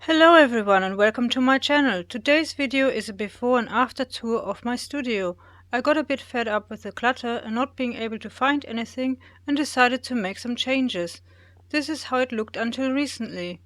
Hello everyone and welcome to my channel. Today's video is a before and after tour of my studio. I got a bit fed up with the clutter and not being able to find anything and decided to make some changes. This is how it looked until recently.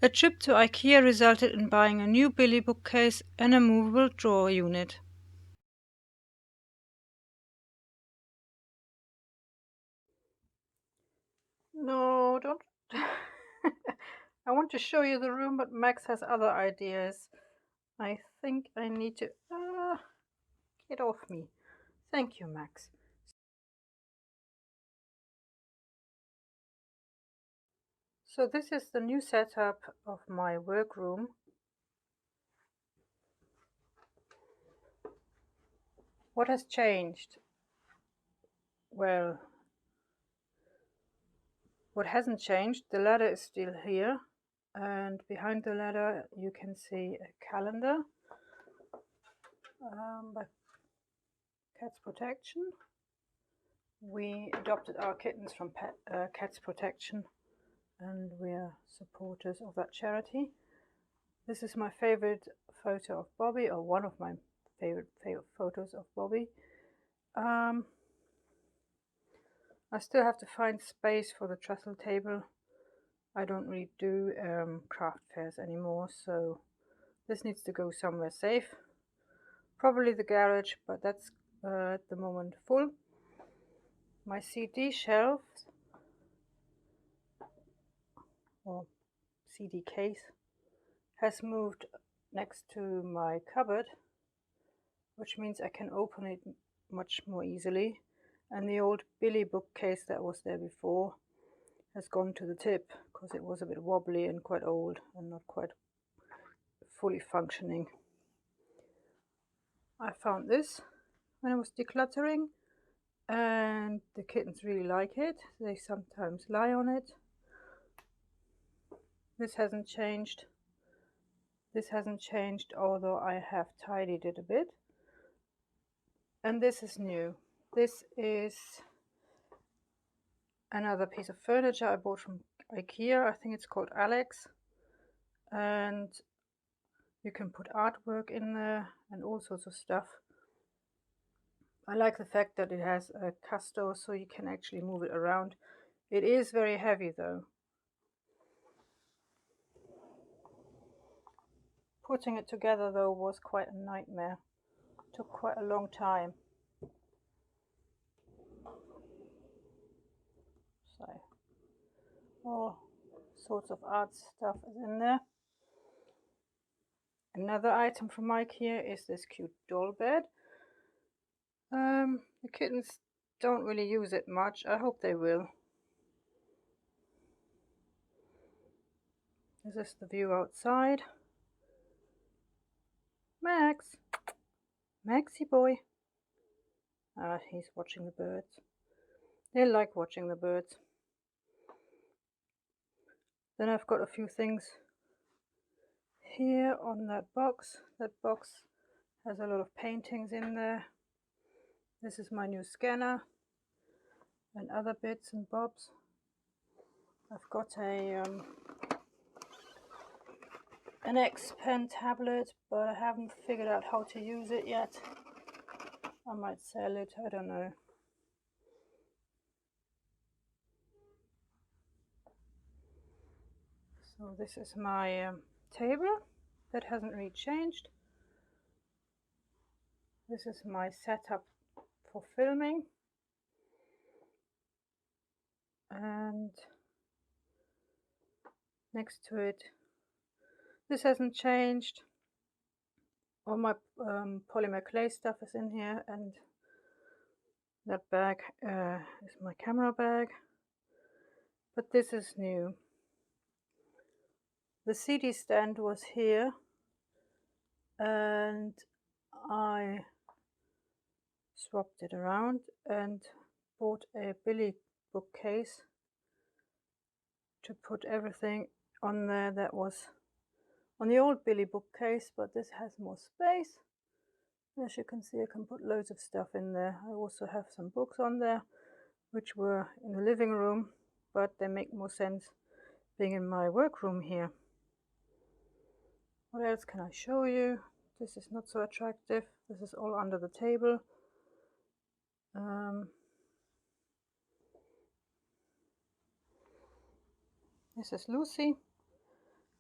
A trip to IKEA resulted in buying a new Billy bookcase and a movable drawer unit. No, don't. I want to show you the room, but Max has other ideas. I think I need to... get off me. Thank you, Max. So this is the new setup of my workroom. What has changed? Well, what hasn't changed, the ladder is still here, and behind the ladder you can see a calendar by Cats Protection. We adopted our kittens from Cats Protection and we are supporters of that charity. This is my favorite photo of Bobby, or one of my favorite photos of Bobby. I still have to find space for the trestle table. I don't really do craft fairs anymore, so this needs to go somewhere safe. Probably the garage, but that's at the moment full. My CD shelf, or CD case, has moved next to my cupboard, which means I can open it much more easily. And the old Billy bookcase that was there before has gone to the tip because it was a bit wobbly and quite old and not quite fully functioning. I found this when I was decluttering and the kittens really like it. They sometimes lie on it. This hasn't changed. This hasn't changed, although I have tidied it a bit. And this is new. This is another piece of furniture I bought from IKEA. I think it's called Alex. And you can put artwork in there and all sorts of stuff. I like the fact that it has a casto, so you can actually move it around. It is very heavy though. Putting it together though was quite a nightmare. It took quite a long time. So all sorts of art stuff is in there. Another item from IKEA is this cute doll bed. The kittens don't really use it much. I hope they will. This is the view outside. Max! Maxie boy! He's watching the birds. They like watching the birds. Then I've got a few things here on that box. That box has a lot of paintings in there. This is my new scanner and other bits and bobs. I've got an X Pen tablet, but I haven't figured out how to use it yet. I might sell it, I don't know. So this is my table. That hasn't really changed. This is my setup for filming. And next to it, this hasn't changed. All my polymer clay stuff is in here, and that bag is my camera bag. But this is new. The CD stand was here, and I swapped it around and bought a Billy bookcase to put everything on there that was on the old Billy bookcase, but this has more space. As you can see, I can put loads of stuff in there. I also have some books on there which were in the living room, but they make more sense being in my workroom here. What else can I show you? This is not so attractive. This is all under the table. This is Lucy.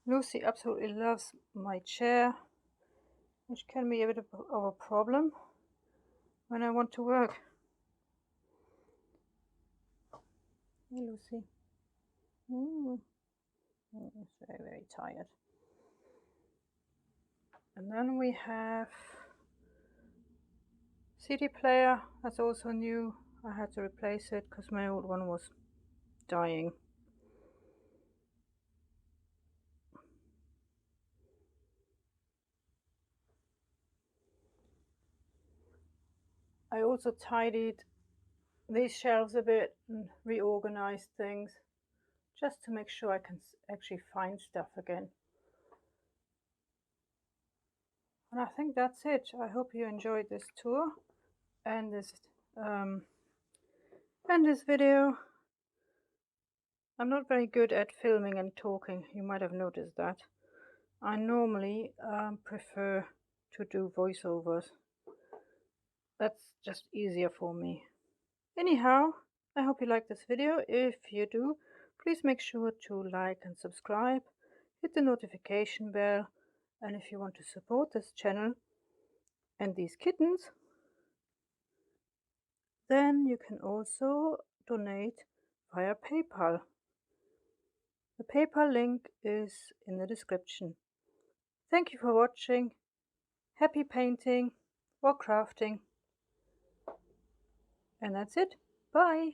Lucy absolutely loves my chair, which can be a bit of a problem when I want to work. Hey, Lucy. It's very, very tired. And then we have CD player. That's also new. I had to replace it because my old one was dying. I also tidied these shelves a bit and reorganized things just to make sure I can actually find stuff again. And I think that's it. I hope you enjoyed this tour and this video. I'm not very good at filming and talking. You might have noticed that. I normally prefer to do voiceovers. That's just easier for me. Anyhow, I hope you like this video. If you do, please make sure to like and subscribe. Hit the notification bell. And if you want to support this channel and these kittens, then you can also donate via PayPal. The PayPal link is in the description. Thank you for watching. Happy painting or crafting. And that's it. Bye.